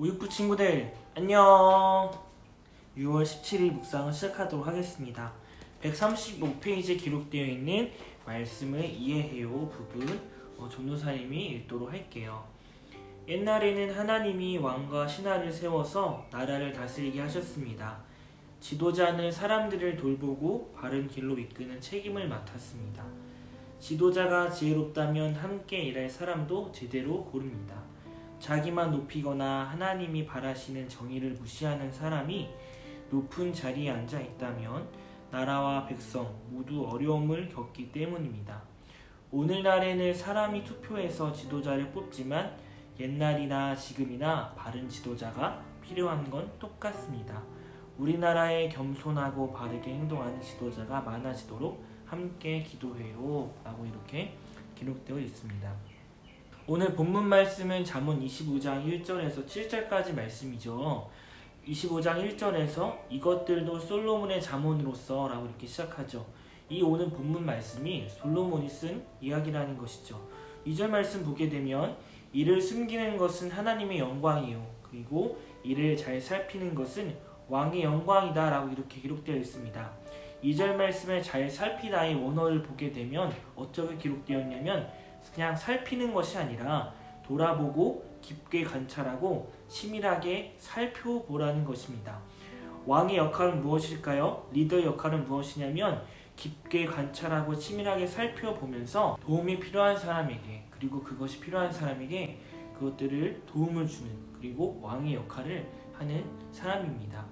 우육부 친구들 안녕. 6월 17일 묵상을 시작하도록 하겠습니다. 135페이지에 기록되어 있는 말씀을 이해해요 부분 전도사님이 읽도록 할게요. 옛날에는 하나님이 왕과 신하를 세워서 나라를 다스리게 하셨습니다. 지도자는 사람들을 돌보고 바른 길로 이끄는 책임을 맡았습니다. 지도자가 지혜롭다면 함께 일할 사람도 제대로 고릅니다. 자기만 높이거나 하나님이 바라시는 정의를 무시하는 사람이 높은 자리에 앉아 있다면 나라와 백성 모두 어려움을 겪기 때문입니다. 오늘날에는 사람이 투표해서 지도자를 뽑지만 옛날이나 지금이나 바른 지도자가 필요한 건 똑같습니다. 우리나라에 겸손하고 바르게 행동하는 지도자가 많아지도록 함께 기도해요 라고 이렇게 기록되어 있습니다. 오늘 본문 말씀은 잠언 25장 1절에서 7절까지 말씀이죠. 25장 1절에서 이것들도 솔로몬의 잠언으로서 라고 이렇게 시작하죠. 이 오늘 본문 말씀이 솔로몬이 쓴 이야기라는 것이죠. 2절 말씀 보게 되면 이를 숨기는 것은 하나님의 영광이요 그리고 이를 잘 살피는 것은 왕의 영광이다 라고 이렇게 기록되어 있습니다. 2절 말씀을 잘 살피다의 원어를 보게 되면 어떻게 기록되어 있냐면 그냥 살피는 것이 아니라 돌아보고 깊게 관찰하고 치밀하게 살펴보라는 것입니다. 왕의 역할은 무엇일까요? 리더의 역할은 무엇이냐면 깊게 관찰하고 치밀하게 살펴보면서 도움이 필요한 사람에게 그리고 그것이 필요한 사람에게 그것들을 도움을 주는 그리고 왕의 역할을 하는 사람입니다.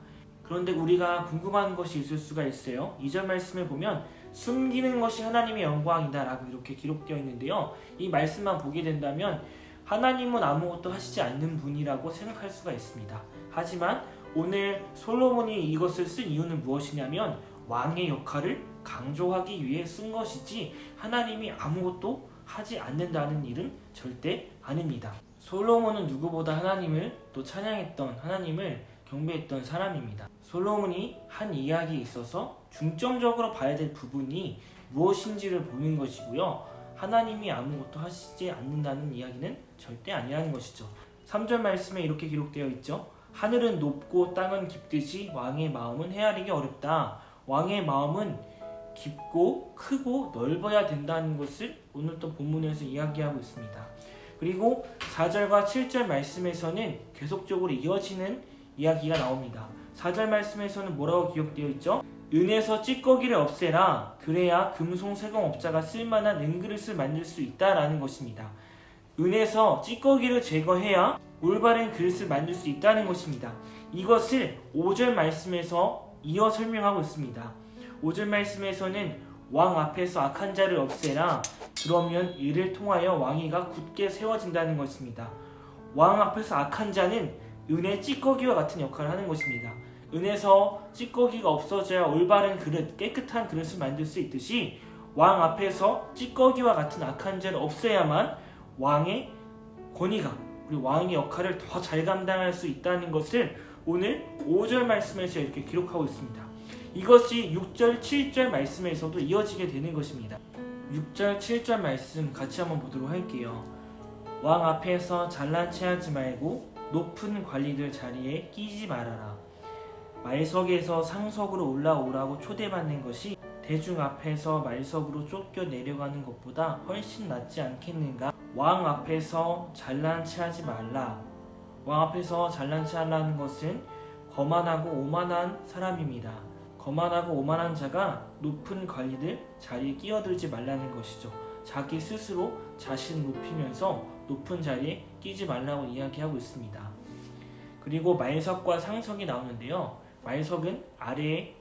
그런데 우리가 궁금한 것이 있을 수가 있어요. 2절 말씀을 보면 숨기는 것이 하나님의 영광이다 라고 이렇게 기록되어 있는데요. 이 말씀만 보게 된다면 하나님은 아무것도 하시지 않는 분이라고 생각할 수가 있습니다. 하지만 오늘 솔로몬이 이것을 쓴 이유는 무엇이냐면 왕의 역할을 강조하기 위해 쓴 것이지 하나님이 아무것도 하지 않는다는 일은 절대 아닙니다. 솔로몬은 누구보다 하나님을 또 찬양했던 하나님을 경배했던 사람입니다. 솔로몬이 한 이야기에 있어서 중점적으로 봐야 될 부분이 무엇인지를 보는 것이고요. 하나님이 아무것도 하시지 않는다는 이야기는 절대 아니라는 것이죠. 3절 말씀에 이렇게 기록되어 있죠. 하늘은 높고 땅은 깊듯이 왕의 마음은 헤아리기 어렵다. 왕의 마음은 깊고 크고 넓어야 된다는 것을 오늘 또 본문에서 이야기하고 있습니다. 그리고 4절과 7절 말씀에서는 계속적으로 이어지는 이야기가 나옵니다. 4절 말씀에서는 뭐라고 기록되어 있죠? 은에서 찌꺼기를 없애라. 그래야 금송세공업자가 쓸만한 은그릇을 만들 수 있다라는 것입니다. 은에서 찌꺼기를 제거해야 올바른 그릇을 만들 수 있다는 것입니다. 이것을 5절 말씀에서 이어 설명하고 있습니다. 5절 말씀에서는 왕 앞에서 악한 자를 없애라. 그러면 이를 통하여 왕위가 굳게 세워진다는 것입니다. 왕 앞에서 악한 자는 은의 찌꺼기와 같은 역할을 하는 것입니다. 은에서 찌꺼기가 없어져야 올바른 그릇, 깨끗한 그릇을 만들 수 있듯이 왕 앞에서 찌꺼기와 같은 악한 자를 없애야만 왕의 권위가 그리고 왕의 역할을 더 잘 감당할 수 있다는 것을 오늘 5절 말씀에서 이렇게 기록하고 있습니다. 이것이 6절, 7절 말씀에서도 이어지게 되는 것입니다. 6절, 7절 말씀 같이 한번 보도록 할게요. 왕 앞에서 잘난 체하지 말고 높은 관리들 자리에 끼지 말아라. 말석에서 상석으로 올라오라고 초대받는 것이 대중 앞에서 말석으로 쫓겨 내려가는 것보다 훨씬 낫지 않겠는가? 왕 앞에서 잘난 체하지 말라. 왕 앞에서 잘난 체하라는 것은 거만하고 오만한 사람입니다. 거만하고 오만한 자가 높은 관리들 자리에 끼어들지 말라는 것이죠. 자기 스스로 자신을 높이면서 높은 자리에 끼지 말라고 이야기하고 있습니다. 그리고 말석과 상석이 나오는데요. 말석은 아래의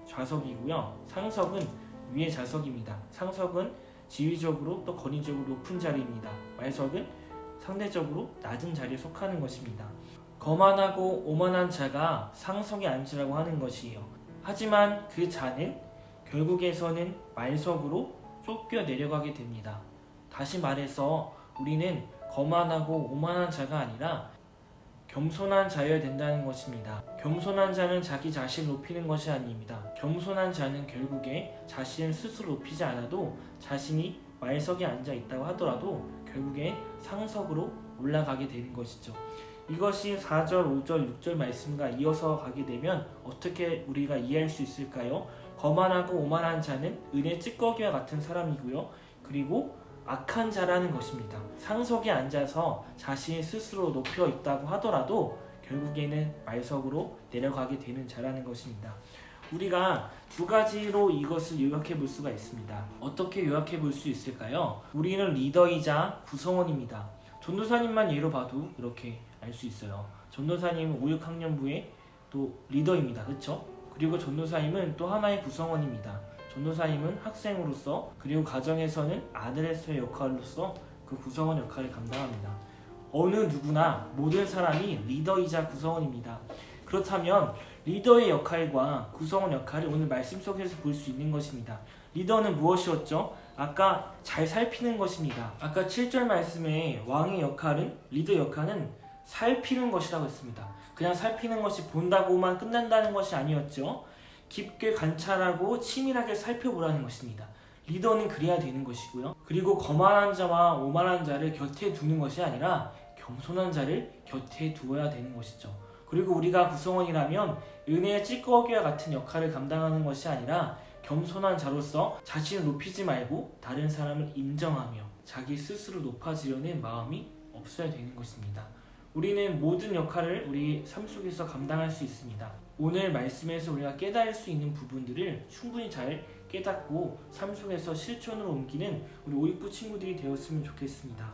좌석이고요. 상석은 위의 좌석입니다. 상석은 지위적으로 또 권위적으로 높은 자리입니다. 말석은 상대적으로 낮은 자리에 속하는 것입니다. 거만하고 오만한 자가 상석에 앉으라고 하는 것이에요. 하지만 그 자는 결국에서는 말석으로 쫓겨 내려가게 됩니다. 다시 말해서 우리는 거만하고 오만한 자가 아니라 겸손한 자여야 된다는 것입니다. 겸손한 자는 자기 자신을 높이는 것이 아닙니다. 겸손한 자는 결국에 자신을 스스로 높이지 않아도 자신이 말석에 앉아 있다고 하더라도 결국에 상석으로 올라가게 되는 것이죠. 이것이 4절, 5절, 6절 말씀과 이어서 가게 되면 어떻게 우리가 이해할 수 있을까요? 거만하고 오만한 자는 은혜 찌꺼기와 같은 사람이고요. 그리고 악한 자라는 것입니다. 상석에 앉아서 자신 스스로 높여 있다고 하더라도 결국에는 말석으로 내려가게 되는 자라는 것입니다. 우리가 두 가지로 이것을 요약해 볼 수가 있습니다. 어떻게 요약해 볼 수 있을까요? 우리는 리더이자 구성원입니다. 전도사님만 예로 봐도 이렇게 알 수 있어요. 전도사님은 5, 6학년부의 또 리더입니다. 그렇죠? 그리고 전도사님은 또 하나의 구성원입니다. 전도사님은 학생으로서 그리고 가정에서는 아들에서의 역할로서 그 구성원 역할을 감당합니다. 어느 누구나 모든 사람이 리더이자 구성원입니다. 그렇다면 리더의 역할과 구성원 역할을 오늘 말씀 속에서 볼 수 있는 것입니다. 리더는 무엇이었죠? 아까 잘 살피는 것입니다. 아까 7절 말씀에 왕의 역할은, 리더 역할은 살피는 것이라고 했습니다. 그냥 살피는 것이 본다고만 끝난다는 것이 아니었죠. 깊게 관찰하고 치밀하게 살펴보라는 것입니다. 리더는 그래야 되는 것이고요. 그리고 거만한 자와 오만한 자를 곁에 두는 것이 아니라 겸손한 자를 곁에 두어야 되는 것이죠. 그리고 우리가 구성원이라면 은혜의 찌꺼기와 같은 역할을 감당하는 것이 아니라 겸손한 자로서 자신을 높이지 말고 다른 사람을 인정하며 자기 스스로 높아지려는 마음이 없어야 되는 것입니다. 우리는 모든 역할을 우리 삶 속에서 감당할 수 있습니다. 오늘 말씀에서 우리가 깨달을 수 있는 부분들을 충분히 잘 깨닫고 삶 속에서 실천으로 옮기는 우리 오익부 친구들이 되었으면 좋겠습니다.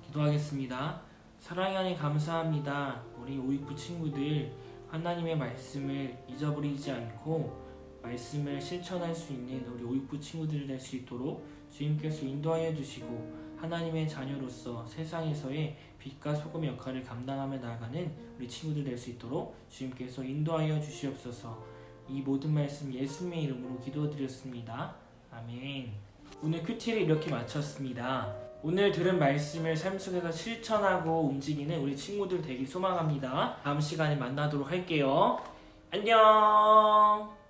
기도하겠습니다. 사랑의 하나님 감사합니다. 우리 오익부 친구들 하나님의 말씀을 잊어버리지 않고 말씀을 실천할 수 있는 우리 오익부 친구들 될 수 있도록 주님께서 인도하여 주시고 하나님의 자녀로서 세상에서의 빛과 소금의 역할을 감당하며 나아가는 우리 친구들 될 수 있도록 주님께서 인도하여 주시옵소서. 이 모든 말씀 예수님의 이름으로 기도드렸습니다. 아멘. 오늘 큐티를 이렇게 마쳤습니다. 오늘 들은 말씀을 삶 속에서 실천하고 움직이는 우리 친구들 되길 소망합니다. 다음 시간에 만나도록 할게요. 안녕.